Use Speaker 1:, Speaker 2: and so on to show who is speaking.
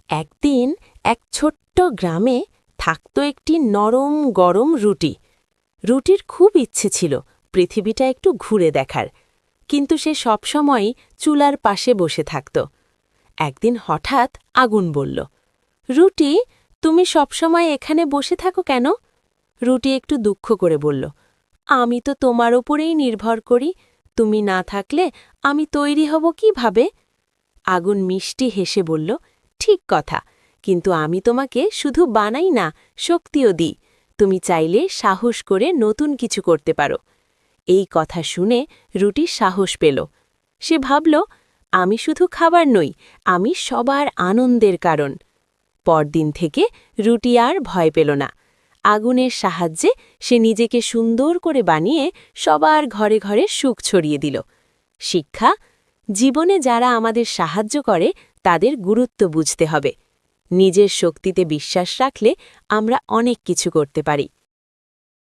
Speaker 1: একদিন এক ছোট্ট গ্রামে থাকত একটি নরম গরম রুটি। রুটির খুব ইচ্ছে ছিল পৃথিবীটা একটু ঘুরে দেখার, কিন্তু সে সবসময়ই চুলার পাশে বসে থাকত। একদিন হঠাৎ আগুন বলল, রুটি, তুমি সবসময় এখানে বসে থাকো কেন? রুটি একটু দুঃখ করে বলল, আমি তো তোমার ওপরেই নির্ভর করি, তুমি না থাকলে আমি তৈরি হব কিভাবে? আগুন মিষ্টি হেসে বলল, ঠিক কথা, কিন্তু আমি তোমাকে শুধু বানাই না, শক্তিও দিই। তুমি চাইলে সাহস করে নতুন কিছু করতে পারো। এই কথা শুনে রুটি সাহস পেল। সে ভাবল, আমি শুধু খাবার নই, আমি সবার আনন্দের কারণ। পরদিন থেকে রুটি আর ভয় পেল না। আগুনের সাহায্যে সে নিজেকে সুন্দর করে বানিয়ে সবার ঘরে ঘরে সুখ ছড়িয়ে দিল। শিক্ষা: জীবনে যারা আমাদের সাহায্য করে তাদের গুরুত্ব বুঝতে হবে। নিজের শক্তিতে বিশ্বাস রাখলে আমরা অনেক কিছু করতে পারি।